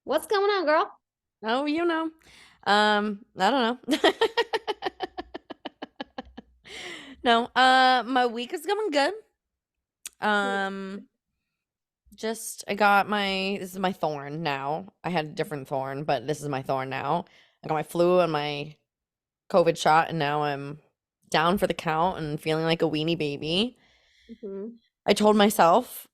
What's going on, girl? Oh, I don't know. No, my week is going good. Um, just I got my this is my thorn now. I had a different thorn, but this is my thorn now. I got my flu and my COVID shot, and now I'm down for the count and feeling like a weenie baby. Hmm. I told myself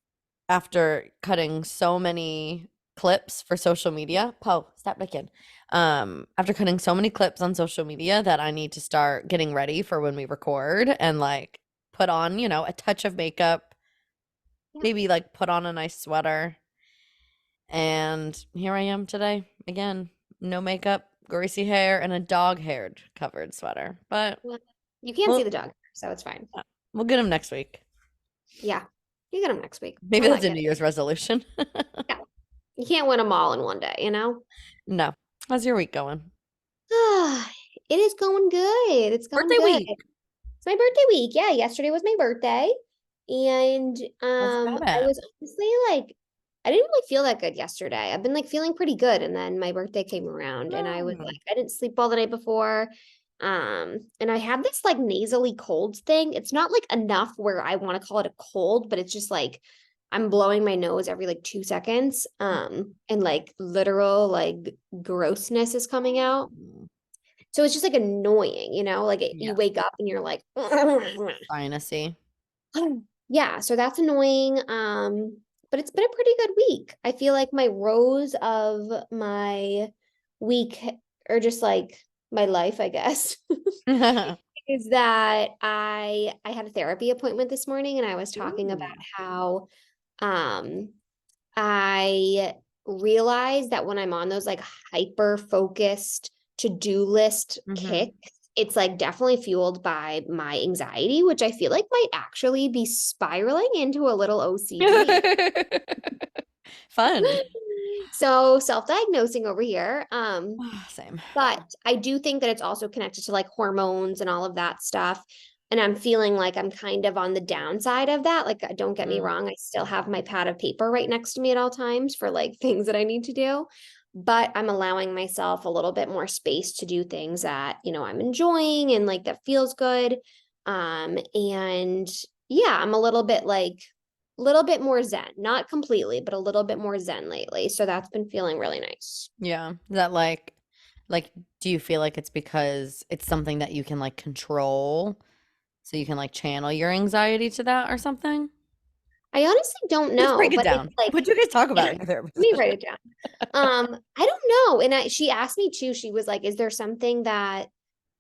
after cutting so many clips for social media, Poe, stop looking. After cutting so many clips on social media that I need to start getting ready for when we record and like put on, a touch of makeup, Yeah. maybe like put on a nice sweater. And here I am today again, no makeup, greasy hair, and a dog-haired covered sweater. But Well, you can't see we'll the dog, so it's fine. we'll get him next week. Yeah. You get them next week. I Maybe that's like a it. New Year's resolution. Yeah. You can't win them all in one day, you know? No. How's your week going? It is going good. It's going Birthday good. week. It's my birthday week. Yeah, yesterday was my birthday. And Let's have I it. was honestly like I didn't really feel that good yesterday. I've been like feeling pretty good and then my birthday came around and I was Mm. like I didn't sleep all the night before. And I have this like nasally cold thing. It's not like enough where I want to call it a cold, but it's just like I'm blowing my nose every like 2 seconds. And like literal like grossness is coming out. Mm. So it's just like annoying, Like you Yeah, wake up and you're like, sinusy. yeah, so that's annoying. But it's been a pretty good week. I feel like my rows of my week or just like my life, I guess, is that I had a therapy appointment this morning and I was talking about Ooh. how um I realize that when I'm on those like hyper focused to-do list Hmm. kicks, it's like definitely fueled by my anxiety, which I feel like might actually be spiraling into a little OCD. Fun. So self-diagnosing over here. Same. But I do think that it's also connected to like hormones and all of that stuff. And I'm feeling like I'm kind of on the downside of that. Like, don't get me Mm. wrong, I still have my pad of paper right next to me at all times for like things that I need to do. But I'm allowing myself a little bit more space to do things that, I'm enjoying and like that feels good. And yeah, I'm a little bit more zen, not completely, but a little bit more zen lately. So that's been feeling really nice. Yeah. Is that like, do you feel like it's because it's something that you can like control, so you can like channel your anxiety to that or something? I honestly don't Let's know, break it but it's down. like, What do you guys talk yeah, about let in your therapy me session? write it down. I don't know. And she asked me too, she was like, is there something that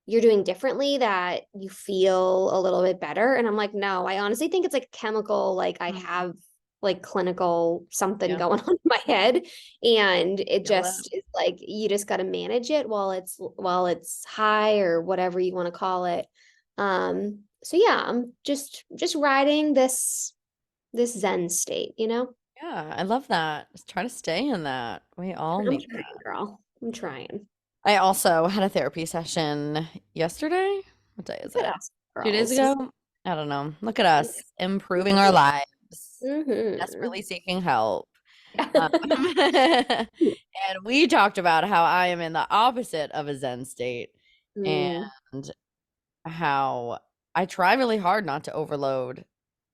you're doing differently that you feel a little bit better? And I'm like, no, I honestly think it's like chemical, like I Mm. have like clinical something Yeah, going on in my head. And it feel that. just is like you just gotta manage it while it's high or whatever you want to call it. So yeah, I'm just riding this Zen state. Yeah, I love that. Just try to stay in that. We all I'm need trying, that. girl. I'm trying. I also had a therapy session yesterday. What day is Look it? at us, 2 days girls. ago? I don't know. Look at us improving our lives, Mm-hmm. desperately seeking help. Um, and we talked about how I am in the opposite of a Zen state and Mm. how I try really hard not to overload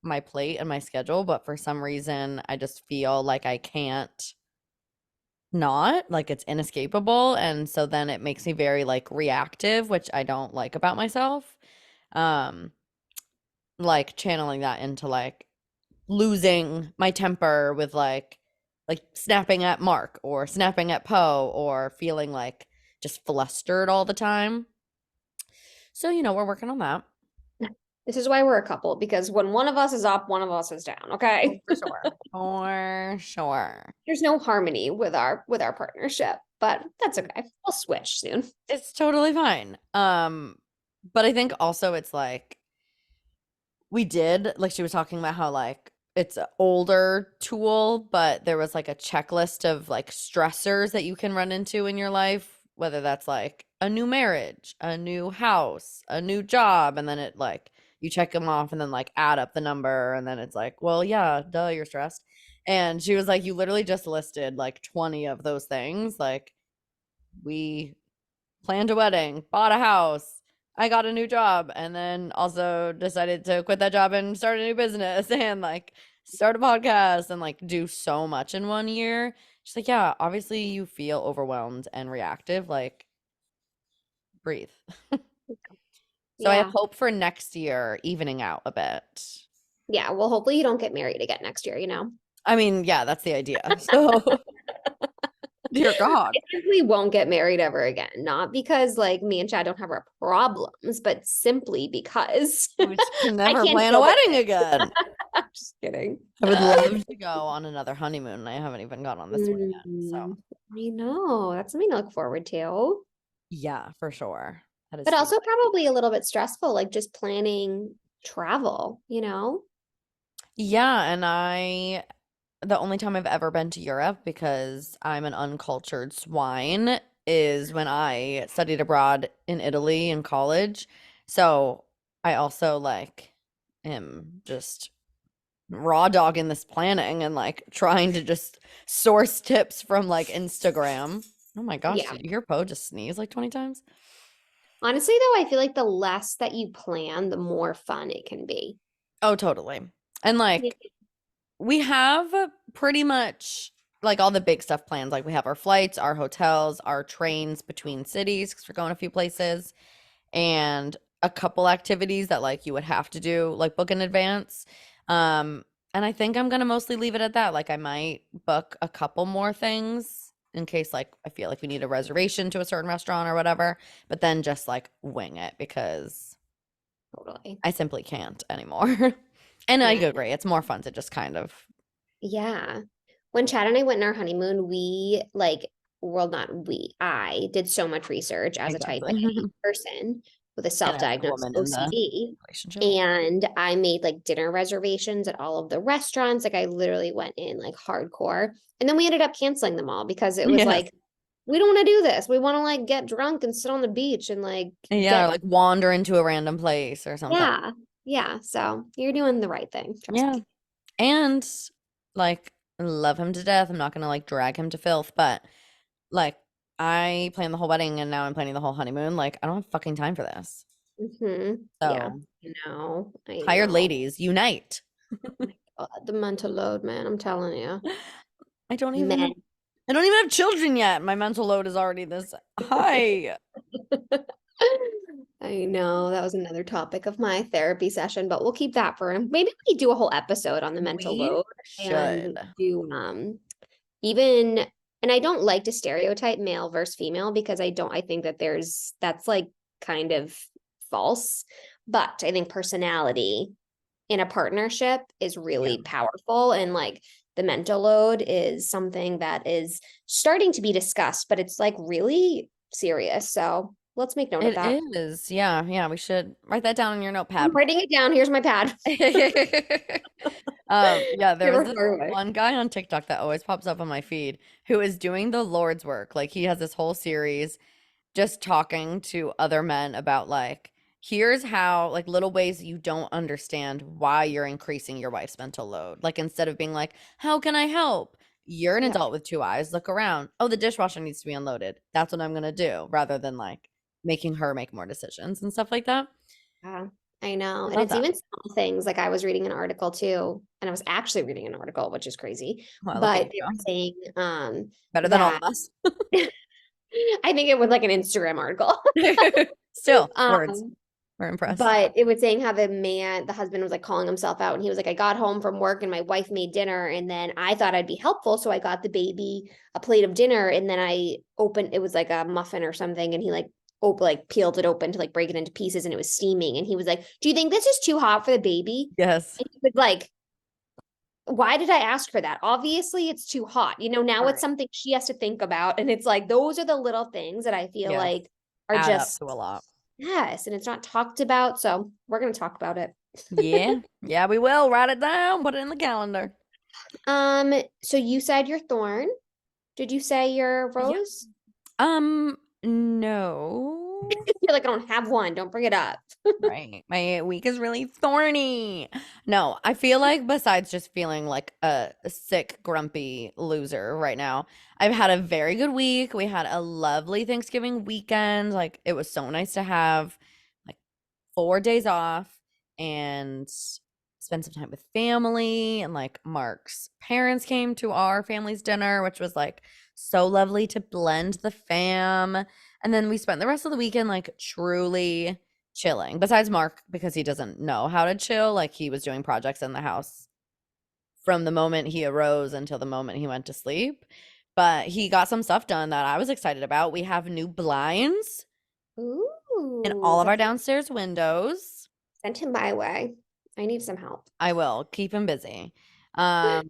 my plate and my schedule, but for some reason, I just feel like I can't not, like it's inescapable. And so then it makes me very like reactive, which I don't like about myself. Um, like channeling that into like losing my temper with like snapping at Mark or snapping at Poe or feeling like just flustered all the time. So, we're working on that. This is why we're a couple, because when one of us is up, one of us is down, Oh, okay? for sure. For sure. There's no harmony with our partnership, but that's okay. We'll switch soon. It's totally fine. But I think also it's like we did, like she was talking about how like it's an older tool, but there was like a checklist of like stressors that you can run into in your life, whether that's like a new marriage, a new house, a new job, and then it like you check them off and then like add up the number and then it's like, well, yeah, duh, you're stressed. And she was like, you literally just listed like 20 of those things. Like, we planned a wedding, bought a house, I got a new job, and then also decided to quit that job and start a new business and like start a podcast and like do so much in 1 year. She's like, yeah, obviously you feel overwhelmed and reactive. Like, breathe. So I have Yeah. hope for next year evening out a bit. Yeah. Well, hopefully you don't get married again next year, you know? I mean, yeah, that's the idea. So, dear God, I simply won't get married ever again. Not because like me and Chad don't have our problems, but simply because we just can I never can't plan a deal with wedding it. again. I'm just kidding. I would love to go on another honeymoon. I haven't even gone on this one yet. So, I know. That's something to look forward to. yeah, for sure. That is But super. also probably a little bit stressful, like just planning travel, you know? Yeah, and the only time I've ever been to Europe because I'm an uncultured swine is when I studied abroad in Italy in college. So I also like am just raw dogging this planning and like trying to just source tips from like Instagram. Oh my gosh, Yeah. did you hear Poe just sneeze like 20 times? Honestly, though, I feel like the less that you plan, the more fun it can be. Oh, totally. And Yeah. like we have pretty much like all the big stuff planned. Like we have our flights, our hotels, our trains between cities because we're going a few places, and a couple activities that like you would have to do, like book in advance. Um, and I think I'm gonna mostly leave it at that. Like I might book a couple more things in case like I feel like we need a reservation to a certain restaurant or whatever, but then just like wing it because Totally. I simply can't anymore. And I Yeah. agree, it's more fun to just kind of Yeah. When Chad and I went on our honeymoon, we like, well, not we, I did so much research as a type exactly. A person with a And as the self-diagnosed woman in the OCD. relationship. And I made like dinner reservations at all of the restaurants. Like I literally went in like hardcore. And then we ended up canceling them all because it was Yes. like, we don't want to do this. We want to like get drunk and sit on the beach and like Yeah, or get, like wander into a random place or something. yeah. Yeah. So you're doing the right thing. Trust Yeah. me. And like love him to death. I'm not gonna like drag him to filth, but like I planned the whole wedding and now I'm planning the whole honeymoon. Like I don't have fucking time for this. Yeah. So I know. I tired know. ladies, unite. My God, the mental load, man. I'm telling you. I don't even have Men. I don't even have children yet. My mental load is already this high. I know that was another topic of my therapy session, but we'll keep that for maybe we do a whole episode on the mental We load and should. do even and I don't like to stereotype male versus female because I think that that's like kind of false, but I think personality in a partnership is Yeah. really powerful and like the mental load is something that is starting to be discussed, but it's like really serious. So let's make note of It that. is. Yeah, yeah, we should write that down on your I'm notepad. writing it down. Here's my pad. Yeah, there was Never this far away. one guy on TikTok that always pops up on my feed who is doing the Lord's work. Like he has this whole series just talking to other men about like here's how like little ways you don't understand why you're increasing your wife's mental load. Like instead of being like, "How can I help?" You're an Yeah. adult with two eyes. Look around. Oh, the dishwasher needs to be unloaded. That's what I'm gonna do, rather than like making her make more decisions and stuff like that. Yeah, I know. I And love it's that. even small things. Like I was reading an article too, and I was actually reading an article, which is crazy. Well, look at But you they go. were saying Better than all that of us. I think it was like an Instagram article. Still, words. Um, We're impressed. but it was saying how the husband was like calling himself out, and he was like, I got home from work and my wife made dinner, and then I thought I'd be helpful, so I got the baby a plate of dinner, and then I opened it was like a muffin or something, and he like like peeled it open to like break it into pieces, and it was steaming, and he was like, "Do you think this is too hot for the baby?" Yes. And he was like, why did I ask her that? Obviously, it's too hot. Now it's Right. something she has to think about. And it's like, those are the little things that I feel Yes. like are Add up just, to a lot. yes. And it's not talked about. So we're going to talk about it. Yeah. Yeah, we will. Write it down. Put it in the calendar. So you said your thorn. Did you say your Yeah. rose? No. You're like, I don't have one. Don't bring it up. Right. My week is really thorny. No, I feel like besides just feeling like a sick, grumpy loser right now, I've had a very good week. We had a lovely Thanksgiving weekend. Like it was so nice to have like 4 days off and spend some time with family. And like Mark's parents came to our family's dinner, which was like so lovely to blend the fam. And then we spent the rest of the weekend like truly chilling. Besides Mark, because he doesn't know how to chill, like he was doing projects in the house from the moment he arose until the moment he went to sleep. But he got some stuff done that I was excited about. We have new blinds in Ooh, all of our that's downstairs windows. send him my way. I need some help. I will keep him busy. Um,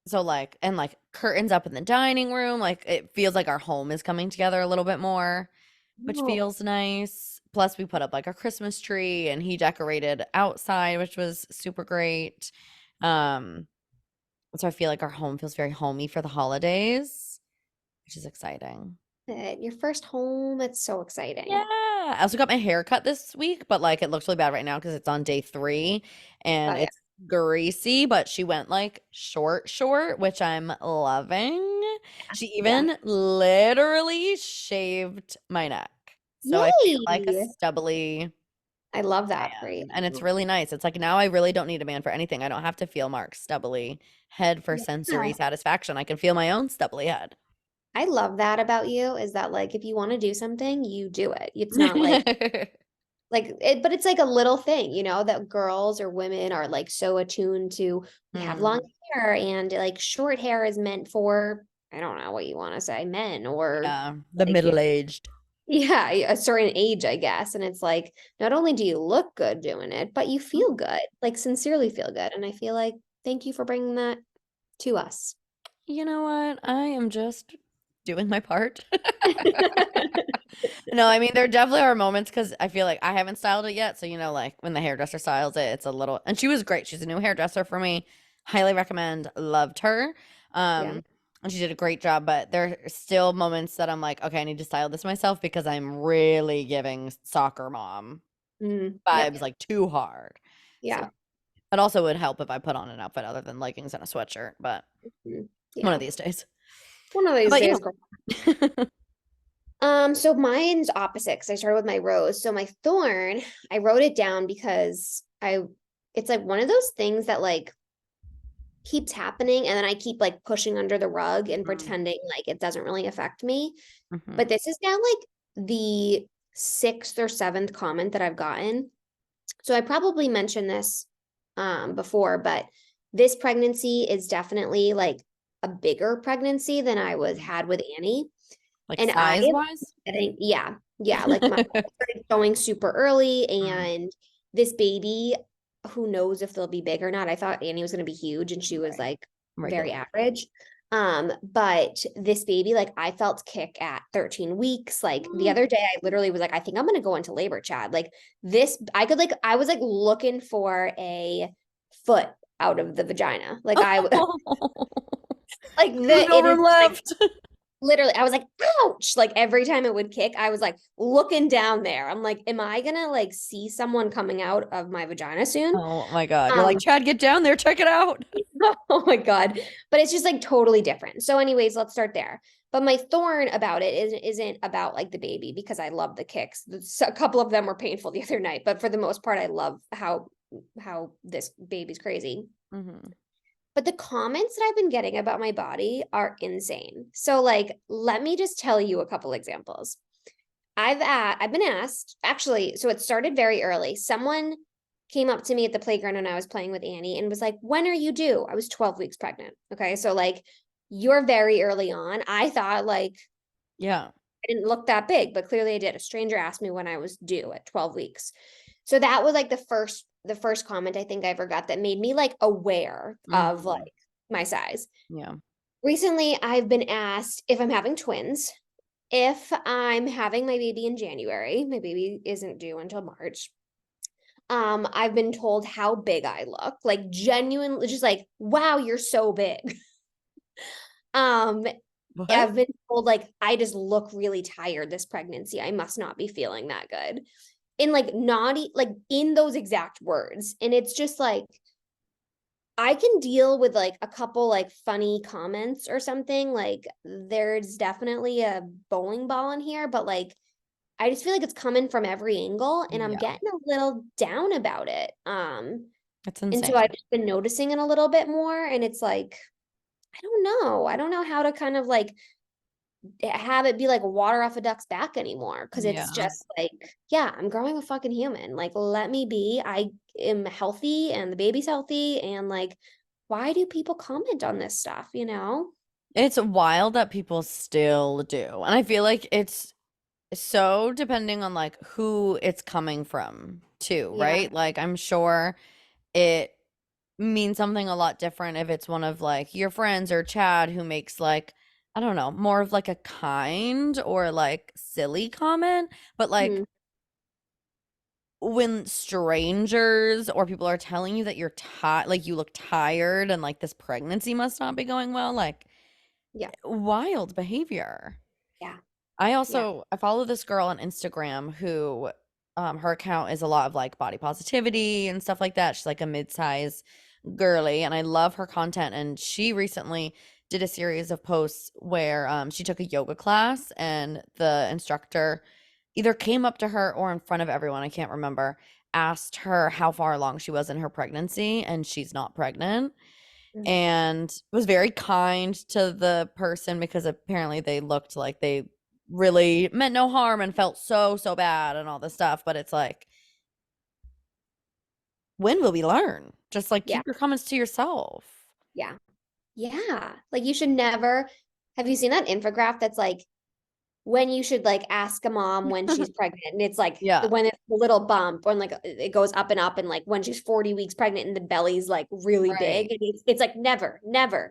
so like and like curtains up in the dining room, like it feels like our home is coming together a little bit more, which Oh, feels nice. Plus we put up like a Christmas tree and he decorated outside, which was super great. Um, so I feel like our home feels very homey for the holidays, which is exciting. good. Your first home. It's so Yeah. exciting. I also got my hair cut this week, but like it looks really bad right now because it's on day 3 Oh and yeah. it's greasy, but she went like short, which I'm loving. She Yeah. even literally shaved my neck. So I feel like a Yay. stubbly I love that for man. And it's you. really nice. It's like now I really don't need a man for anything. I don't have to feel Mark's stubbly head for sensory Yeah. satisfaction. I can feel my own stubbly head. I love that about you is that like if you want to do something, you do it. It's not like it, but it's like a little thing, that girls or women are like so attuned to. We have long Mm, hair and like short hair is meant for, I don't know what you want to say, men or yeah, the like middle-aged. yeah, a certain age, I guess. And it's like not only do you look good doing it, but you feel good, like sincerely feel good. And I feel like thank you for bringing that to us. You know what? I am just doing my part. No, I mean there definitely are moments because I feel like I haven't styled it yet. So like when the hairdresser styles it, it's a little and she was great. She's a new hairdresser for me. Highly recommend. Loved her. Yeah. And she did a great job, but there are still moments that I'm like, okay, I need to style this myself because I'm really giving soccer mom Yep. vibes like too hard. So Yeah. it also would help if I put on an outfit other than leggings and a sweatshirt, but one of Yeah. these days. One of How these about days, you? girl. So mine's opposite because I started with my rose. So my thorn, I wrote it down because it's like one of those things that like keeps happening and then I keep like pushing under the rug and Mm, pretending like it doesn't really affect me. mhm, But this is now like the sixth or seventh comment that I've gotten. So I probably mentioned this before, but this pregnancy is definitely like a bigger pregnancy than I was mhm. had with Annie. Like And I am size-wise? getting, yeah, like my I started going super early Mm, and this baby, who knows if they'll be big or not. I thought Annie was gonna be huge and she was right. like very Regular. average. But this baby, like I felt kick at 13 weeks. Like the Mm. other day, I literally was like, I think I'm gonna go into labor, Chad. Like this, I was like looking for a foot out of the vagina. Like like There's no it is room like left. literally, I was like, ouch. Like every time it would kick, I was like looking down there. I'm like, am I gonna like see someone coming out of my vagina soon? Oh my God. You're like, Um, Chad, get down there, check it out. oh my God. But it's just like totally different. So, anyways, let's start there. But my thorn about it isn't about like the baby because I love the kicks. A couple of them were painful the other night, but for the most part, I love how this baby's crazy. Hmm. But the comments that I've been getting about my body are insane. So like, let me just tell you a couple examples. I've been asked, actually, so it started very early. Someone came up to me at the playground when I was playing with Annie and was like, "When are you due?" I was 12 weeks pregnant. Okay, so like you're very early on. I thought like Yeah. I didn't look that big, but clearly I did. A stranger asked me when I was due at 12 weeks. So that was like the first comment I think I ever got that made me like aware of like Hmm. my size. Yeah. Recently, I've been asked if I'm having twins, if I'm having my baby in January. My baby isn't due until March. I've been told how big I look, like genuinely just like, wow, you're so big. Um, What? I've been told like I just look really tired this pregnancy. I must not be feeling that good. In like naughty, like in those exact words. And it's just like I can deal with like a couple like funny comments or something. Like there's definitely a bowling ball in here, but like I just feel like it's coming from every angle and I'm Yeah, getting a little down about it. it's And so I've insane. just been noticing it a little bit more and it's like I don't know. I don't know how to kind of like have it be like water off a duck's back anymore because it's Yeah. just like, yeah, I'm growing a fucking human. Like, let me be. I am healthy and the baby's healthy. And like, why do people comment on this stuff, you know? It's wild that people still do. And I feel like it's so depending on like who it's coming from too, Yeah. right? Like I'm sure it means something a lot different if it's one of like your friends or Chad who makes like I don't know, more of like a kind or like silly comment, but like Mhm. when strangers or people are telling you that you're tired, like you look tired and like this pregnancy must not be going well, like Yeah. wild behavior. Yeah. Yeah. I follow this girl on Instagram who her account is a lot of like body positivity and stuff like that. She's like a mid-size girly and I love her content and she recently did a series of posts where she took a yoga class and the instructor either came up to her or in front of everyone, I can't remember, asked her how far along she was in her pregnancy and she's not pregnant Mm. and was very kind to the person because apparently they looked like they really meant no harm and felt so bad and all this stuff, but it's like when will we learn? Just like Yeah. keep your comments to yourself. Yeah. Yeah. Like you should never, have you seen that infographic that's like when you should like ask a mom when she's pregnant and it's like Yeah, when it's a little bump when like it goes up and like when she's 40 weeks pregnant and the belly's like really right. big and it's like never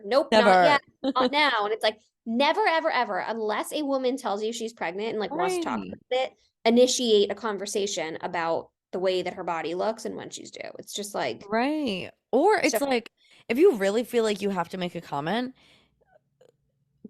nope not yet Never. not now and it's like never ever ever unless a woman tells you she's pregnant and like wants to talk Right. about it initiate a conversation about the way that her body looks and when she's due. It's just like Right. Or so it's like if you really feel like you have to make a comment,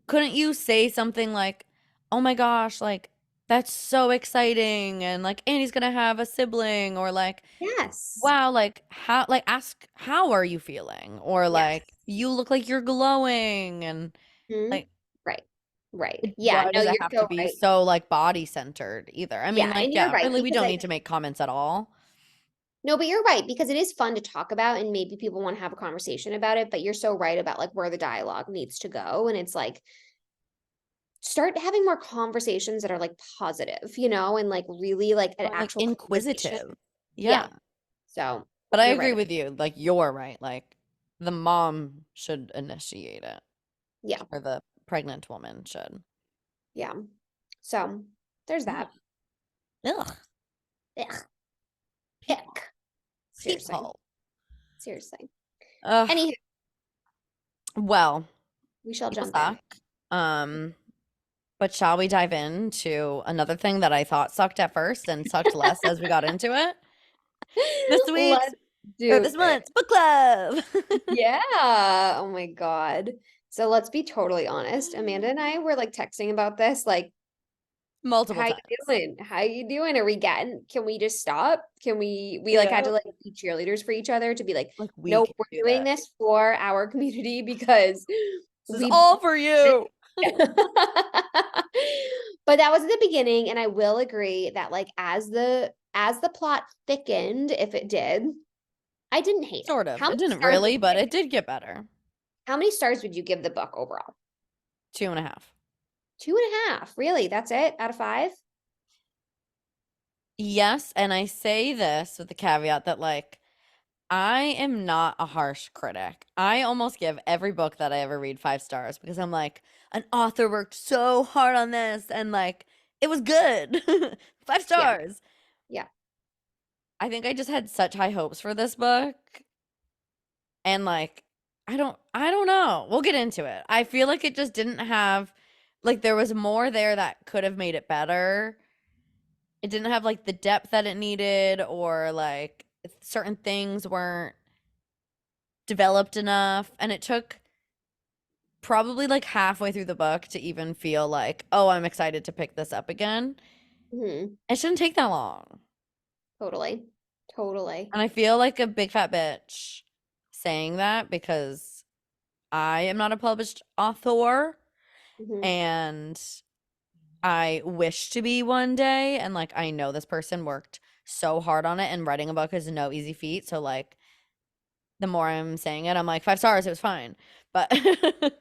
couldn't you say something like, "Oh my gosh, like that's so exciting," and like Annie's gonna have a sibling, or like, yes. "Wow, like how," like ask, "How are you feeling?" Or Yes. like, "You look like you're glowing," and Mhm. like, Right. Right. Yeah, why no, does it you're have to so be right. so like body centered either? I mean, Yeah, like, and you're yeah, right really, we because don't like need to make comments at all. no, but you're right because it is fun to talk about and maybe people want to have a conversation about it, but you're so right about like where the dialogue needs to go. And it's like start having more conversations that are like positive, you know, and like really like an Or like actual conversation. inquisitive. Yeah. Yeah. So But I you're agree right. with you. Like, you're right. Like, the mom should initiate it, Yeah. or the pregnant woman should. Yeah. So there's Yeah. that. Ugh. Ugh. People. Ick. Seriously. People. Seriously. Ugh. Anyhow, Well, we shall people jump in. suck. Um, but shall we dive into another thing that I thought sucked at first and sucked less as we got into it? This week's Let's do this it. month's book club. Yeah. Oh my God. So let's be totally honest. Amanda and I were like texting about this, like, Multiple how you times. doing? How you doing? Are we getting, can we just stop? Can we like had Yeah. to like be cheerleaders for each other to be like, Like, we nope, can we're do doing this. this for our community because This is we all for you. but that was at the beginning, and I will agree that like as the plot thickened, if it did, I didn't hate it. Sort of. How It many didn't stars would really, you but give it it? did get better. How many stars would you give the book overall? 2.5. 2.5. Really? That's it? Out of five? Yes, and I say this with the caveat that like I am not a harsh critic. I almost give every book that I ever read 5 stars because I'm like, an author worked so hard on this and like it was good. Five Yeah. stars. Yeah. I think I just had such high hopes for this book and like I don't know. We'll get into it. I feel like it just didn't have like there was more there that could have made it better. It didn't have like the depth that it needed or like certain things weren't developed enough and it took probably like halfway through the book to even feel like, oh, I'm excited to pick this up again. Hmm. It shouldn't take that long. Totally. Totally. And I feel like a big fat bitch saying that because I am not a published author Hmm. and I wish to be one day. And like, I know this person worked so hard on it, and writing a book is no easy feat. So, like, the more I'm saying it, I'm like, 5 stars, it was fine. But what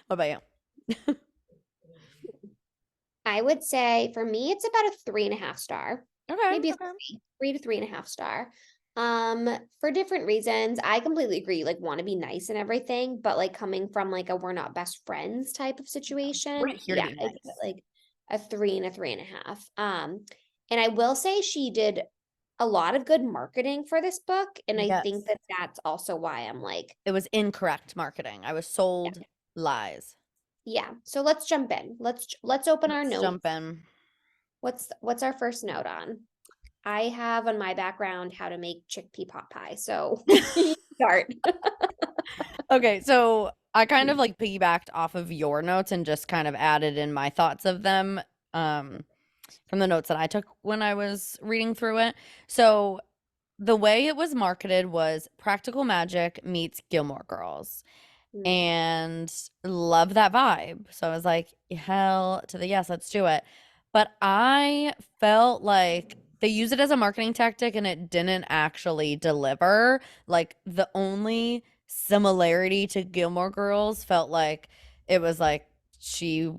about you? I would say for me, it's about a 3.5 star, Okay, maybe a okay. 3 to 3.5 star. For different reasons. I completely agree, like want to be nice and everything, but like coming from like a we're not best friends type of We're situation, not here to yeah, be I give it nice. like a 3 and a 3.5. And I will say she did a lot of good marketing for this book, and I think Yes. that that's also why I'm like, It was incorrect marketing. I was sold lies. yeah. So let's jump in. Let's open our Let's notes. jump in. What's our first note on? I have on my background how to make chickpea pot pie. So you start. Okay, so I kind of like piggybacked off of your notes and just kind of added in my thoughts of them um, from the notes that I took when I was reading through it. So the way it was marketed was Practical Magic meets Gilmore Girls, Mm, and love that vibe. So I was like, hell to the yes, let's do it. But I felt like they used it as a marketing tactic and it didn't actually deliver. Like, the only similarity to Gilmore Girls felt like it was like she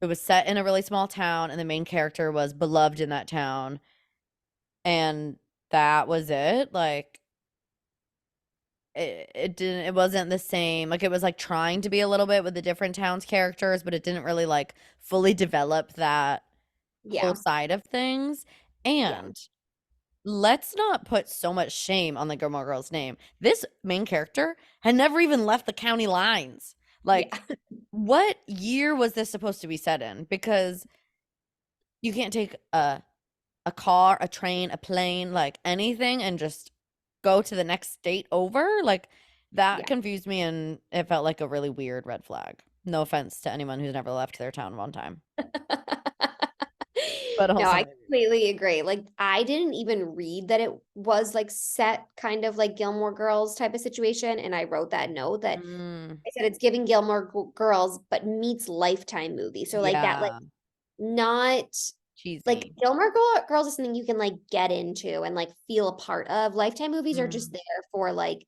it was set in a really small town and the main character was beloved in that town, and that was it. Like, it wasn't the same. Like, it was like trying to be a little bit with the different towns characters, but it didn't really like fully develop that whole yeah, side of things. yeah, And let's not put so much shame on the Gilmore Girls name. This main character had never even left the county lines. yeah. Like, what year was this supposed to be set in? Because you can't take a car, a train, a plane, like anything, and just go to the next state over. Like, that Yeah. confused me and it felt like a really weird red flag. No offense to anyone who's never left their town one time, but No, I also, completely agree. Like, I didn't even read that it was like set kind of like Gilmore Girls type of situation. And I wrote that note that mm, I said it's giving Girls, but meets Lifetime movie. So, like, that, like, yeah, not like cheesy. Girls is something you can like get into and like feel a part of. Lifetime movies are just Mm, there for like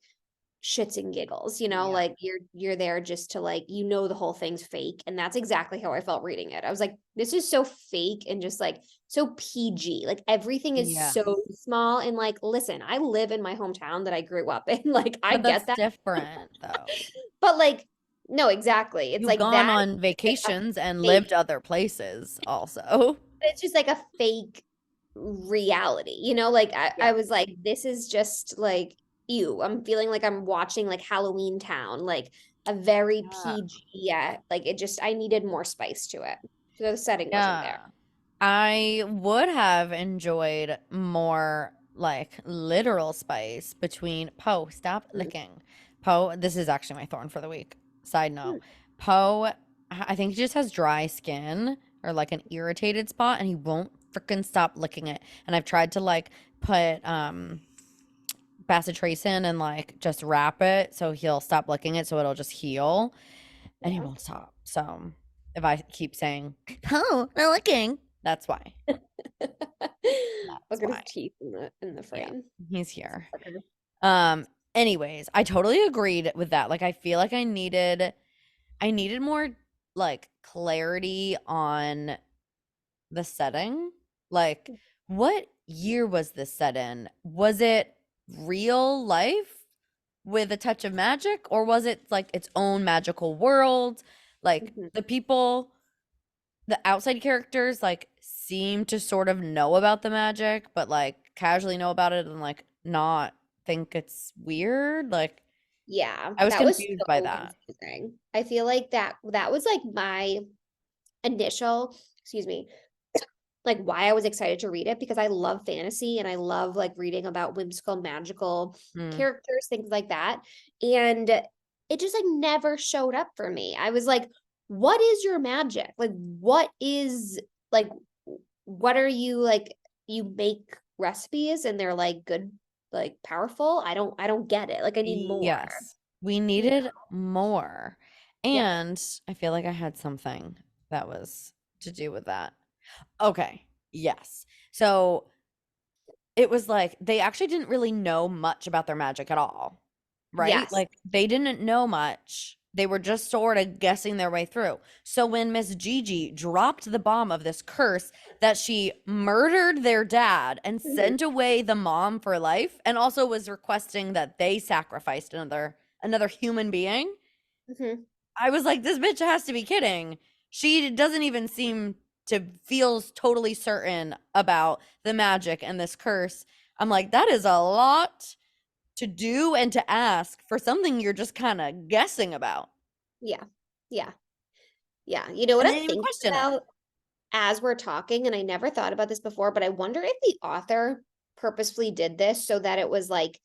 shits and giggles, yeah, like you're there just to like the whole thing's fake, and that's exactly how I felt reading it. I was like, this is so fake and just like so PG. Like everything is yeah. so small, and like listen, I live in my hometown that I grew up in. Like I But that's get that. different though. But like no, exactly. It's You've like gone that on is like a vacations and lived fake. other places also. It's just like a fake reality, like I Yeah. was like, this is just like, ew, I'm feeling like I'm watching like Halloween Town, like a very Yeah. PG, yeah, like it just, I needed more spice to it. So the setting wasn't there. Yeah. I would have enjoyed more like literal spice between Poe, stop Mm, licking. Poe, this is actually my thorn for the week. Side note. mm, Poe, I think he just has dry skin or like an irritated spot and he won't freaking stop licking it. And I've tried to like put bacitracin and like just wrap it so he'll stop licking it so it'll just heal and he yeah. won't stop. So if I keep saying, "Oh, they're licking," that's why. That's Look at his why. teeth in the Yeah, frame. he's here. Sucker. Um, anyways, I totally agreed with that. Like, I feel like I needed more like clarity on the setting. Like, what year was this set in? Was it real life with a touch of magic, or was it like its own magical world? Like, Mhm. the outside characters like seem to sort of know about the magic, but like casually know about it and like not think it's weird. Like, Yeah, I was that was confused by so that. confusing. I feel like that was like my initial, excuse me, like why I was excited to read it, because I love fantasy and I love like reading about whimsical, magical Mm, characters, things like that. And it just like never showed up for me. I was like, what is your magic? Like, what is like, what are you like? You make recipes and they're like good, like powerful. I don't get it. Like, I need more. Yes. We You know? needed more. Yeah. And I feel like I had something that was to do with that. Okay. Yes. So it was like they actually didn't really know much about their magic at all, right? Yes. Like they didn't know much. They were just sort of guessing their way through. So when Miss Gigi dropped the bomb of this curse that she murdered their dad and Mhm. sent away the mom for life and also was requesting that they sacrificed another human being, Mhm. I was like, this bitch has to be kidding. She doesn't even seem to feel totally certain about the magic and this curse. I'm like, that is a lot to do and to ask for something you're just kind of guessing about. Yeah. Yeah. Yeah. You know what And they I'm didn't even thinking question it. about as we're talking, and I never thought about this before, but I wonder if the author purposefully did this so that it was like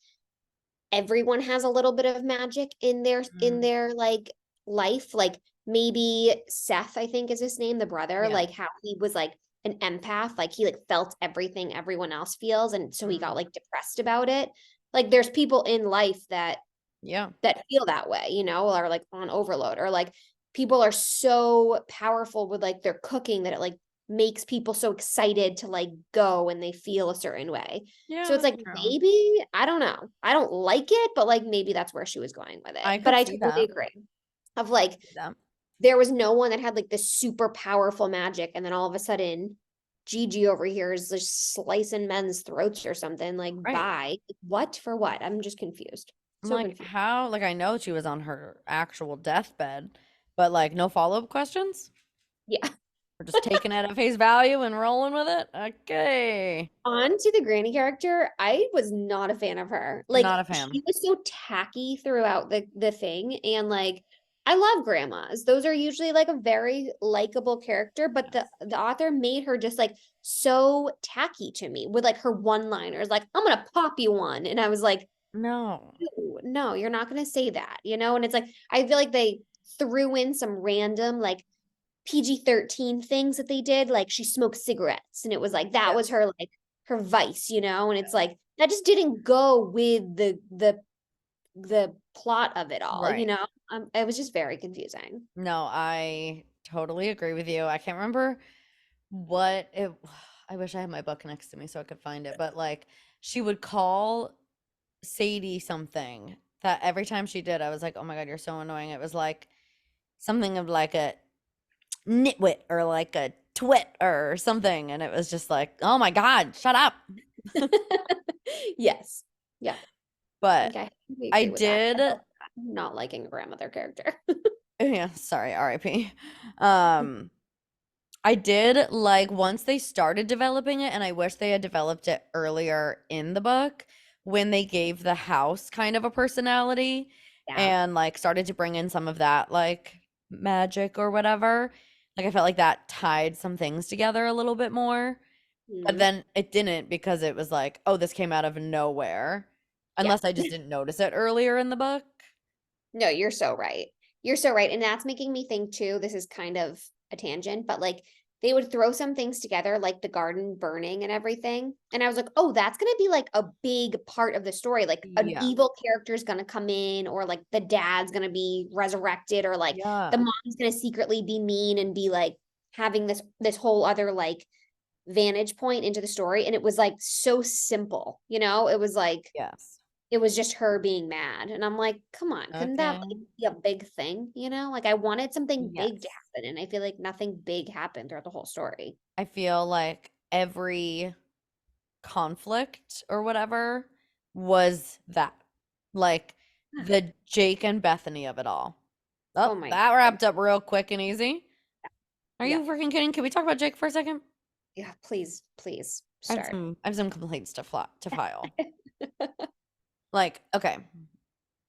everyone has a little bit of magic in Mm, their like life. Like maybe Seth, I think is his name, the brother, yeah. like how he was like an empath, like he like felt everything everyone else feels, and so he got Mm, like depressed about it. Like there's people in life yeah. that feel that way, you know, or like on overload, or like people are so powerful with like their cooking that it like makes people so excited to like go and they feel a certain way. Yeah, So it's that's like true. maybe, I don't know. I don't like it, but like maybe that's where she was going with it. I But could I see totally that. agree. Of like See that. there was no one that had like this super powerful magic and then all of a sudden Gigi over here is just slicing men's throats or something. Like, Right. bye. What for what? I'm just confused. I'm So like, confused. how? Like, I know she was on her actual deathbed, but like, no follow-up questions? Yeah. We're just taking it at face value and rolling with it? Okay. On to the granny character, I was not a fan of her. Not Like a fan. she was so tacky throughout the thing, and like I love grandmas. Those are usually like a very likable character, but Yes. the author made her just like so tacky to me with like her one-liners, like I'm gonna pop you one, and I was like, No. no, you're not gonna say that, you know? And it's like I feel like they threw in some random like PG-13 things that they did, like she smoked cigarettes and it was like that Yeah. was her like her vice, you know? And it's like that just didn't go with the plot of it all, you Right. know? It was just very confusing. No, I totally agree with you. I can't remember what it I wish I had my book next to me so I could find it, but like she would call Sadie something that every time she did, I was like, "Oh my God, you're so annoying." It was like something of like a nitwit or like a twit or something, and it was just like, "Oh my God, shut up." Yes. Yeah. But Okay. We I agree with that. did About not liking a grandmother character. yeah, sorry, RIP. Um I did like once they started developing it, and I wish they had developed it earlier in the book when they gave the house kind of a personality Yeah. and like started to bring in some of that like magic or whatever. Like I felt like that tied some things together a little bit more. But Mhm. then it didn't because it was like, oh, this came out of nowhere. Yeah. Unless I just didn't notice it earlier in the book. No, you're so right. You're so right. And that's making me think too, this is kind of a tangent, but like they would throw some things together, like the garden burning and everything. And I was like, oh, that's going to be like a big part of the story. Like an Yeah. evil character is going to come in, or like the dad's going to be resurrected, or like the Yeah. mom's going to secretly be mean and be like having this whole other like vantage point into the story. And it was like so simple, you know? It was like, Yes. it was just her being mad. And I'm like, come on, couldn't that Okay. like be a big thing? You know, like I wanted something big to Yes. happen. And I feel like nothing big happened throughout the whole story. I feel like every conflict or whatever was that. Like Yeah. the Jake and Bethany of it all. Oh, Oh my that God. wrapped up real quick and easy. Are Yeah. you freaking kidding? Can we talk about Jake for a second? Yeah. Please, please I have start. some complaints to file. Like, okay.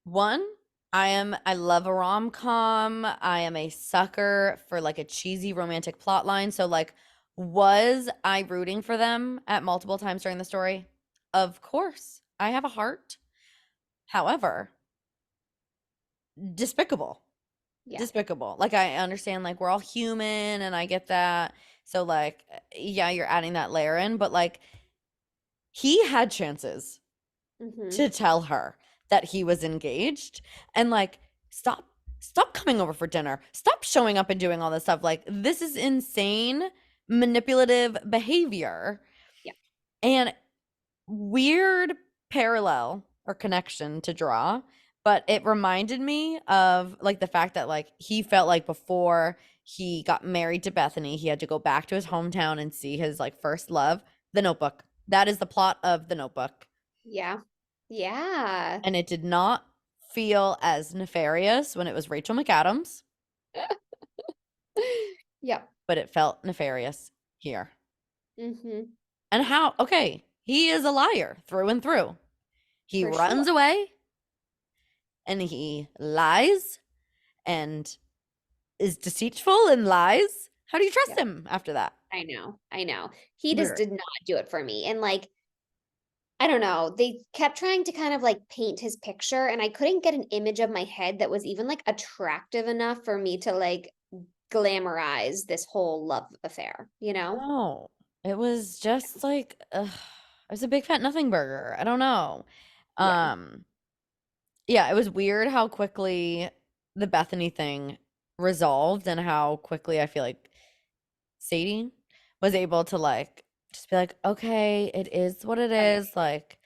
One, I love a rom-com. I am a sucker for like a cheesy romantic plot line. So like was I rooting for them at multiple times during the story? Of course. I have a heart. However, despicable. Yeah. Despicable. Like, I understand, like, we're all human and I get that. So, like, yeah, you're adding that layer in, but like, he had chances Mm-hmm. to tell her that he was engaged and like, stop coming over for dinner. Stop showing up and doing all this stuff. Like, this is insane manipulative behavior Yeah. and weird parallel or connection to draw, but it reminded me of like the fact that like he felt like before he got married to Bethany, he had to go back to his hometown and see his like first love, The Notebook. That is the plot of The Notebook. Yeah. Yeah. And it did not feel as nefarious when it was Rachel McAdams, Yep. but it felt nefarious here. Mm-hmm. And how, okay, he is a liar through and through. He For runs sure. away and he lies and is deceitful and lies. How do you trust Yep. him after that? I know. I know. He just Weird. did not do it for me. And like, I don't know. They kept trying to kind of like paint his picture, and I couldn't get an image of my head that was even like attractive enough for me to like glamorize this whole love affair, you know? No, it was just like, ugh, it was a big fat nothing burger. I don't know. Yeah. Um, yeah, it was weird how quickly the Bethany thing resolved and how quickly I feel like Sadie was able to like just be like, okay, it is what it Oh yeah. is. Like,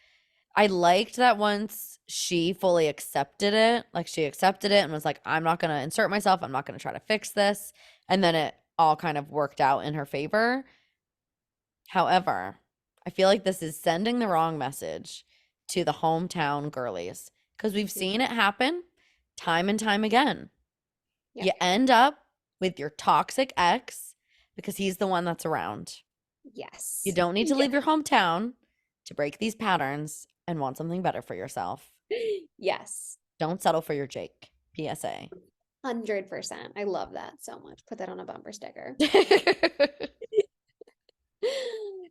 I liked that once she fully accepted it, like she accepted it and was like, I'm not going to insert myself. I'm not going to try to fix this. And then it all kind of worked out in her favor. However, I feel like this is sending the wrong message to the hometown girlies because we've Mhm. seen it happen time and time again. You Yep. end up with your toxic ex because he's the one that's around. You Yes. don't need to Yeah. leave your hometown to break these patterns and want something better for yourself. Yes. Don't settle for your Jake. PSA. 100%. I love that so much. Put that on a bumper sticker.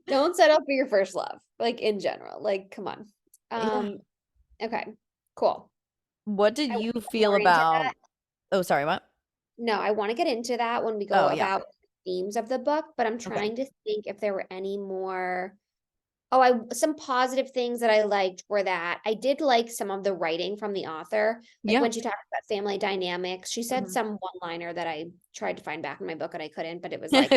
Don't settle for your first love, like in general. Like, come on. Yeah. Um, okay, cool. What did I want you to get feel more into about? that. Oh, sorry, what? No, I want to get into that when we go Oh, yeah. about themes of the book, but I'm Okay. trying to think if there were any more. Oh, I some positive things that I liked were that I did like some of the writing from the author. Like Yeah. when she talked about family dynamics, she said Mhm. some one-liner that I tried to find back in my book and I couldn't, but it was like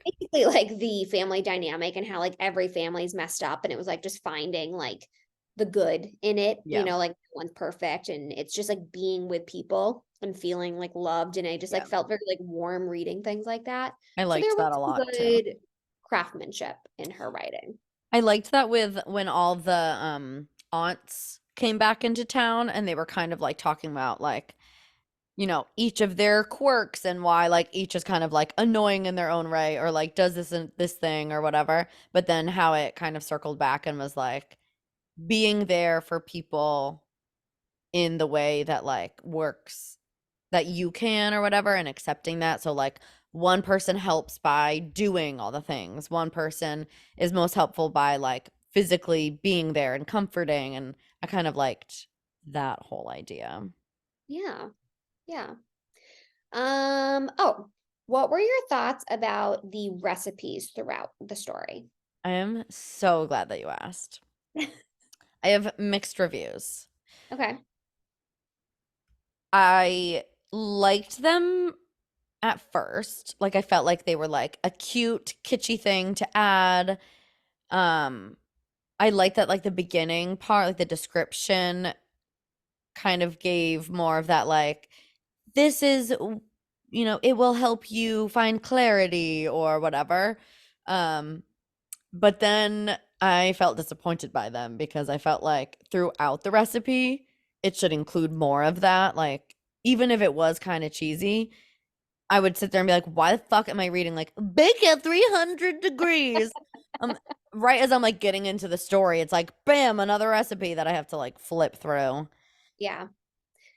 basically like the family dynamic and how like every family's messed up and it was like just finding like the good in it, you Yeah. know, like no one's perfect and it's just like being with people and feeling like loved and I just like Yeah. felt very like warm reading things like that. I So there liked was that a some lot too. good craftsmanship in her writing. I liked that with when all the aunts came back into town and they were kind of like talking about like, each of their quirks and why like each is kind of like annoying in their own way or like does this and this thing or whatever. But then how it kind of circled back and was like being there for people in the way that like works that you can or whatever and accepting that. So like one person helps by doing all the things. One person is most helpful by like physically being there and comforting and I kind of liked that whole idea. Yeah. Yeah. Oh, what were your thoughts about the recipes throughout the story? I am so glad that you asked. I have mixed reviews. Okay. I liked them at first. Like I felt like they were like a cute, kitschy thing to add. Um I like that like the beginning part, like the description kind of gave more of that like this is it will help you find clarity or whatever. Um but then I felt disappointed by them because I felt like throughout the recipe it should include more of that like even if it was kind of cheesy, I would sit there and be like, why the fuck am I reading like bake at 300 degrees? Um, right as I'm like getting into the story, it's like, bam, another recipe that I have to like flip through. Yeah.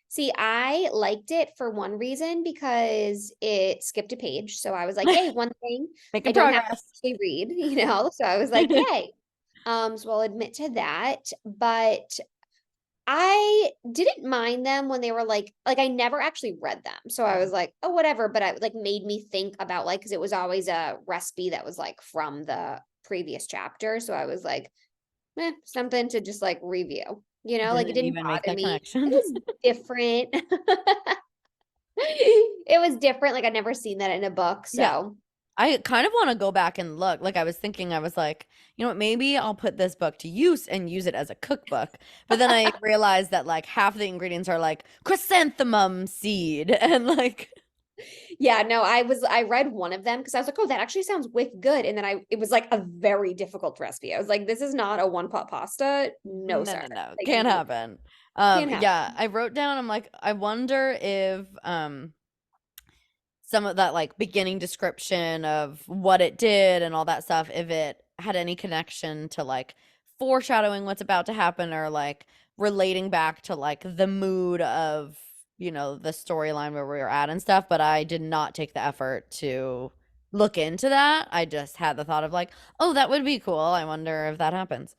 See, I liked it for one reason because it skipped a page. So I was like, yay, one thing I Making don't have to progress. actually read, you know? So I was like, yay. So I'll admit to that. But I didn't mind them when they were like I never actually read them. So I was Mhm. like, oh, whatever. But I like made me think about like, because it was always a recipe that was like from the previous chapter. So I was like, something to just like review, like it Didn't didn't even make bother that me. It connection. was different. It was different. Like I'd never seen that in a book. Yeah. So I kind of want to go back and look. Like I was thinking, I was like, you know what, maybe I'll put this book to use and use it as a cookbook. But then I realized that like half the ingredients are like chrysanthemum seed and like yeah, no, I read one of them because I was like, oh, that actually sounds wick good. And then it was like a very difficult recipe. I was like, this is not a one pot pasta. No, no, sir. no, no, Like can't you happen. can't have. Yeah, I wrote down, I'm like, I wonder if some of that like beginning description of what it did and all that stuff, if it had any connection to like foreshadowing what's about to happen or like relating back to like the mood of, the storyline where we were at and stuff. But I did not take the effort to look into that. I just had the thought of like, oh, that would be cool. I wonder if that happens.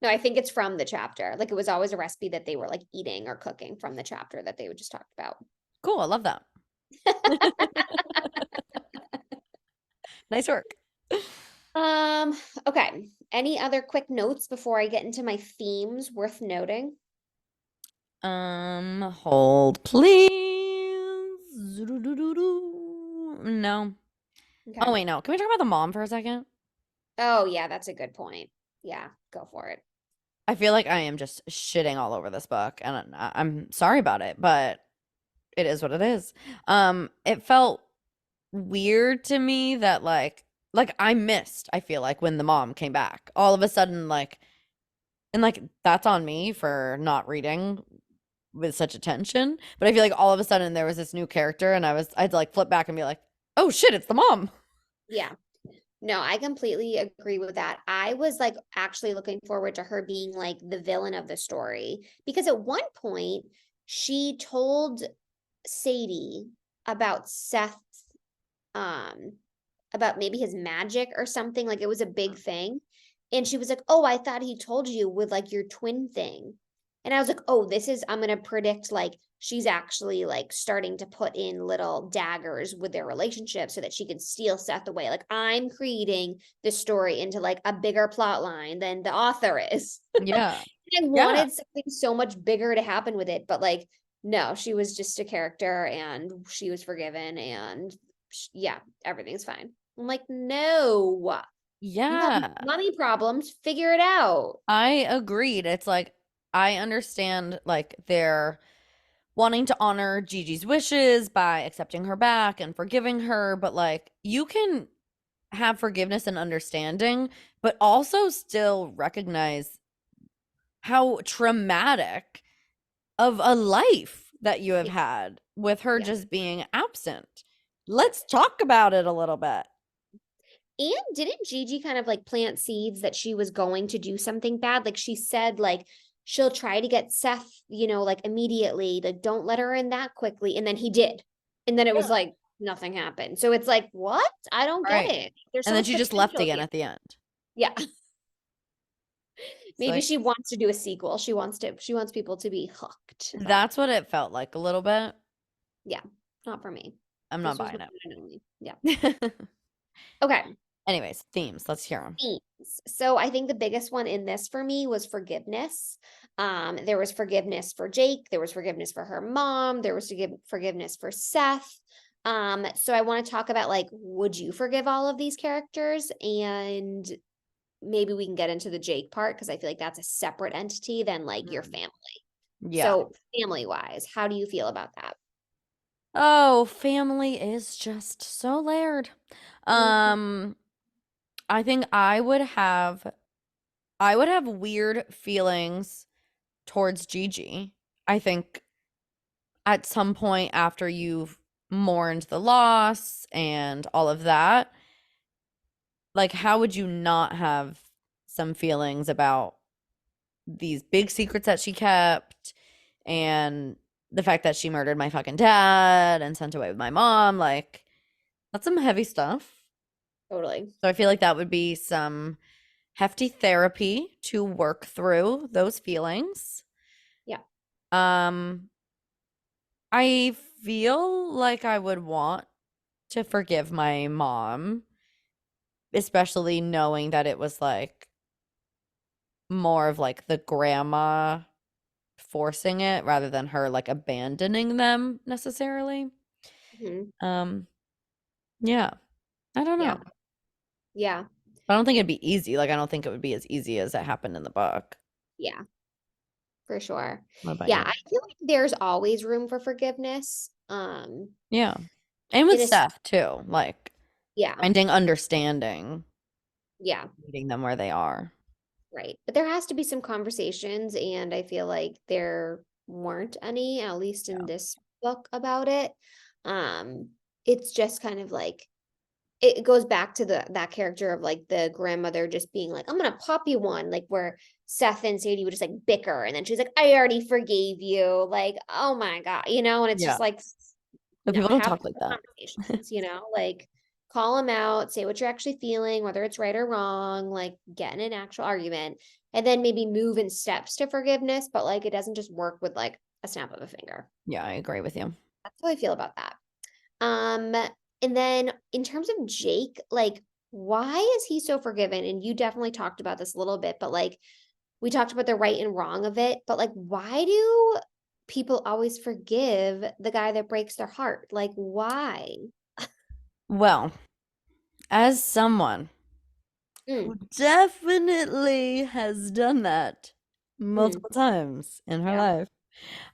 No, I think it's from the chapter. Like it was always a recipe that they were like eating or cooking from the chapter that they would just talked about. Cool. I love that. Nice work. Um, okay. Any other quick notes before I get into my themes worth noting? Hold please. No. Okay. Oh wait, no. Can we talk about the mom for a second? Oh, yeah, that's a good point. Yeah, go for it. I feel like I am just shitting all over this book, and I'm sorry about it, but it is what it is. It felt weird to me that like I missed, I feel like when the mom came back. All of a sudden, like, and like that's on me for not reading with such attention. But I feel like all of a sudden there was this new character and I'd like flip back and be like, oh shit, it's the mom. Yeah. No, I completely agree with that. I was like actually looking forward to her being like the villain of the story because at one point she told Sadie about Seth's um about maybe his magic or something, like it was a big thing. And she was like, "Oh, I thought he told you with like your twin thing." And I was like, "Oh, I'm gonna predict like she's actually like starting to put in little daggers with their relationship so that she can steal Seth away. Like I'm creating the story into like a bigger plot line than the author is." Yeah. I Yeah. wanted something so much bigger to happen with it, but like no, she was just a character and she was forgiven and yeah, everything's fine. I'm like, no, you have Yeah. money problems, figure it out. I agreed. It's like I understand like they're wanting to honor Gigi's wishes by accepting her back and forgiving her, but like you can have forgiveness and understanding, but also still recognize how traumatic of a life that you have Yeah, had with her yeah. just being absent. Yeah. Let's talk about it a little bit. And didn't Gigi kind of like plant seeds that she was going to do something bad? Like she said, like she'll try to get Seth, like immediately, like don't let her in that quickly. And then he did. And then it was Yeah. like nothing happened. So it's like, what? I don't get Right. it. There's And so then much she just left potential again here. at the end. Yeah. It's Maybe like she wants to do a sequel. She wants people to be hooked, but that's what it felt like a little bit. yeah, not for me. I'm not This was my buying one and only. Yeah. it. Okay. Anyways, themes. Let's hear them. Themes. So I think the biggest one in this for me was forgiveness. There was forgiveness for Jake, there was forgiveness for her mom, there was forgiveness for Seth. So I want to talk about like, would you forgive all of these characters? And maybe we can get into the Jake part because I feel like that's a separate entity than like your Mm. family. Yeah. So family wise, how do you feel about that? Oh, family is just so layered. Mhm. Um, I think I would have weird feelings towards Gigi. I think at some point after you've mourned the loss and all of that, like how would you not have some feelings about these big secrets that she kept and the fact that she murdered my fucking dad and sent away with my mom? Like that's some heavy stuff. Totally. So I feel like that would be some hefty therapy to work through those feelings. Um, I feel like I would want to forgive my mom, especially knowing that it was like more of like the grandma forcing it rather than her like abandoning them necessarily. Mhm. Um, yeah, I don't Yeah. know. Yeah. I don't think it'd be easy. Like, I don't think it would be as easy as it happened in the book. Yeah, for sure. What about Yeah, you? I feel like there's always room for forgiveness. Yeah. And with In a s- Seth too, like yeah, finding understanding, yeah, meeting them where they are. right. But there has to be some conversations, and I feel like there weren't any, at least in Yeah. this book about it. Um, it's just kind of like it goes back to that character of like the grandmother just being like, I'm gonna pop you one, like where Seth and Sadie would just like bicker, and then she's like, I already forgave you. Like, oh my God, and it's just Yeah. like, But no, people don't have talk like the that. conversations, like call them out, say what you're actually feeling, whether it's right or wrong, like get in an actual argument, and then maybe move in steps to forgiveness, but like it doesn't just work with like a snap of a finger. Yeah, I agree with you. That's how I feel about that. Um, and then in terms of Jake, like, why is he so forgiven? And you definitely talked about this a little bit, but like, we talked about the right and wrong of it, but like, why do people always forgive the guy that breaks their heart? Like, why? Well, as someone who Mm, definitely has done that mm, multiple times in her yeah, life,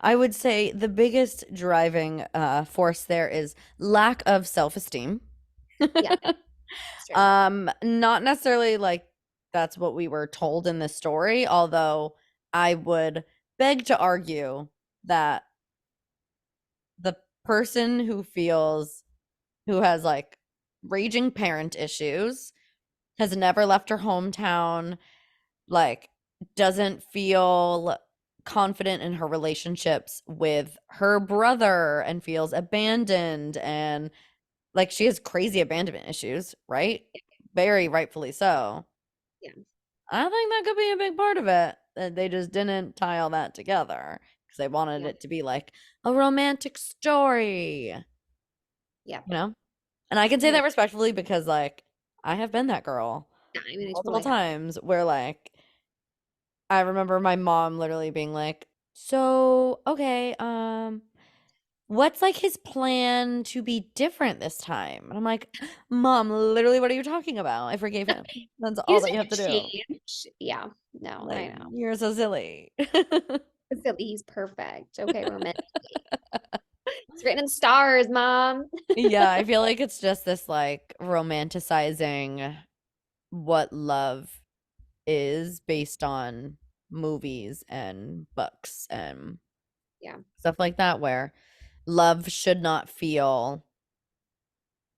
I would say the biggest driving force there is lack of self-esteem. yeah, it's true. Not necessarily like that's what we were told in the story, although I would beg to argue that the person who has like raging parent issues, has never left her hometown, like doesn't feel confident in her relationships with her brother and feels abandoned and like she has crazy abandonment issues, right? Very rightfully so. Yeah, I think that could be a big part of it. That they just didn't tie all that together because they wanted yeah, it to be like a romantic story, yeah. you know? And I can say Mhm. that respectfully because like I have been that girl Yeah, I mean, I multiple totally have. times where like I remember my mom literally being like, "So, okay, what's like his plan to be different this time?" And I'm like, "Mom, literally what are you talking about? I forgave him. That's He all that doesn't you have to do." change. Yeah, no, I Like, know. you're so silly. Silly, he's perfect. Okay, romantic. It's written in stars, mom. Yeah, I feel like it's just this like romanticizing what love is based on movies and books and Yeah, stuff like that, where love should not feel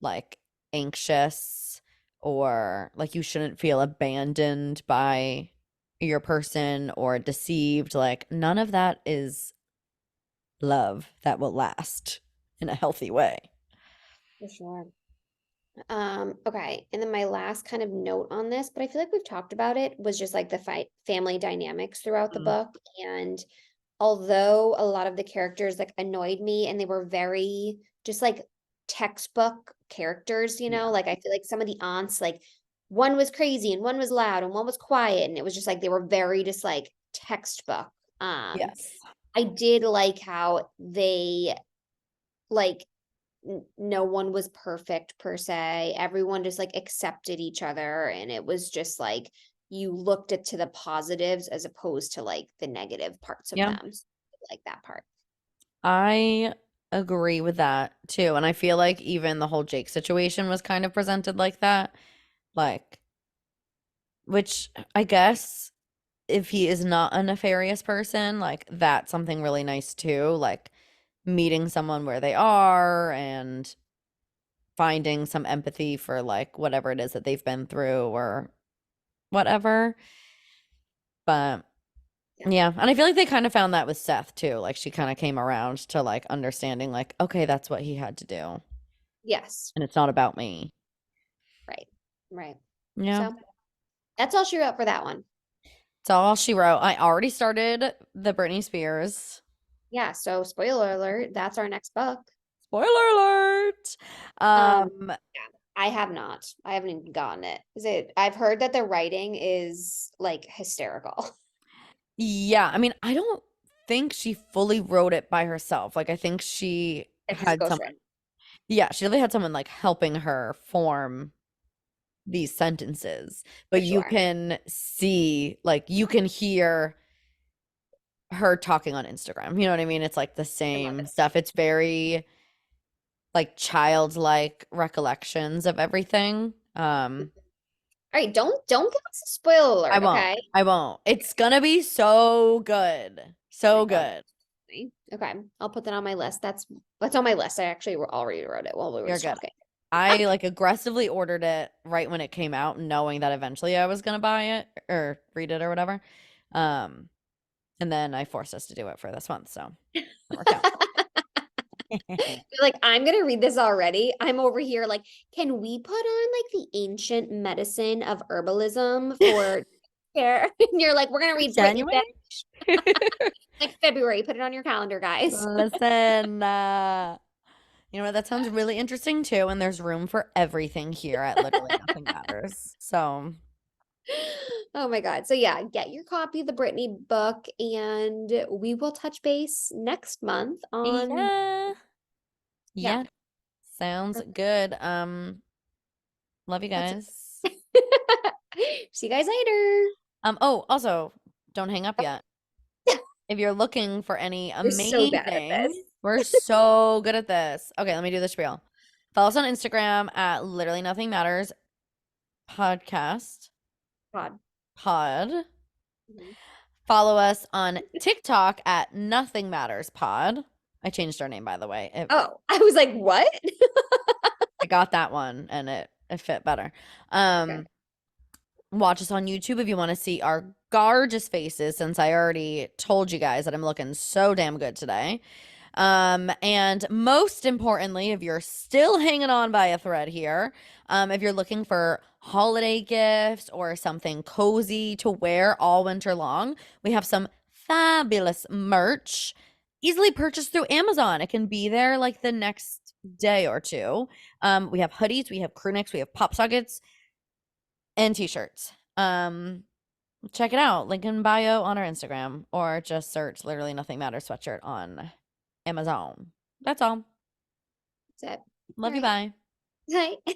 like anxious or like you shouldn't feel abandoned by your person or deceived. Like, none of that is love that will last in a healthy way. for sure. Okay. And then my last kind of note on this, but I feel like we've talked about it, was just like the fight family dynamics throughout the Mm. book. And although a lot of the characters like annoyed me and they were very just like textbook characters, Yeah. like I feel like some of the aunts, like one was crazy and one was loud and one was quiet, and it was just like they were very just like textbook. Um, Yes. I did like how they like no one was perfect per se. Everyone just like accepted each other, and it was just like you looked at to the positives as opposed to like the negative parts of Yeah. them. So, like that part. I agree with that too. And I feel like even the whole Jake situation was kind of presented like that. Like, which I guess if he is not a nefarious person, like that's something really nice too. Like meeting someone where they are and finding some empathy for like whatever it is that they've been through or whatever. But Yeah. yeah, and I feel like they kind of found that with Seth too. Like she kind of came around to like understanding like okay, that's what he had to do Yes. and it's not about me. Right. Right. Yeah. So that's all she wrote for that one. It's all she wrote. I already started the Britney Spears. Yeah, so spoiler alert, that's our next book. Spoiler alert. Um, yeah, I have not. I haven't even gotten it. Is it? I've heard that the writing is like hysterical. Yeah, I mean, I don't think she fully wrote it by herself. Like I think she If she's a had someone, ghostwriter, yeah, she really had someone like helping her form these sentences. for But you sure. can see, like you can hear her talking on Instagram. You know what I mean? It's like the I love same it. stuff. It's very like childlike recollections of everything. All right, don't give us a spoiler I alert, won't. okay? I won't. It's gonna be so good. Oh my So God. good. Okay, I'll put that on my list. That's on my list. I actually already wrote it while we were You're just good. talking. I like aggressively ordered it right when it came out, knowing that eventually I was gonna buy it or read it or whatever. Um, and then I forced us to do it for this month, so it worked out. You're like, I'm gonna read this already. I'm over here like, can we put on like the ancient medicine of herbalism for care? And you're like, we're gonna read Brittany January? Day, like February. Put it on your calendar, guys. Listen, you know what? That sounds really interesting too, and there's room for everything here at Literally Nothing Matters. So, Oh my God. So yeah, get your copy of the Brittany book, and we will touch base next month on yeah. yeah. Yeah, sounds good. Love you That's guys. it. See you guys later. Oh, also, don't hang up yet. If you're looking for any We're so bad at this. amazing, we're so good at this. Okay, let me do the spiel. Follow us on Instagram at Literally Nothing Matters Podcast God. Pod. Mhm. Follow us on TikTok at Nothing Matters Pod. I changed our name, by the way. Oh, I was like, what? I got that one and it fit better. Okay. Watch us on YouTube if you want to see our gorgeous faces, since I already told you guys that I'm looking so damn good today. And most importantly, if you're still hanging on by a thread here, if you're looking for holiday gifts or something cozy to wear all winter long, we have some fabulous merch easily purchased through Amazon. It can be there like the next day or two. We have hoodies, we have crew necks, we have pop sockets and t-shirts. Check it out. Link in bio on our Instagram, or just search Literally Nothing Matters sweatshirt on Amazon. That's all. That's it. All Love you. right. Bye. Hi.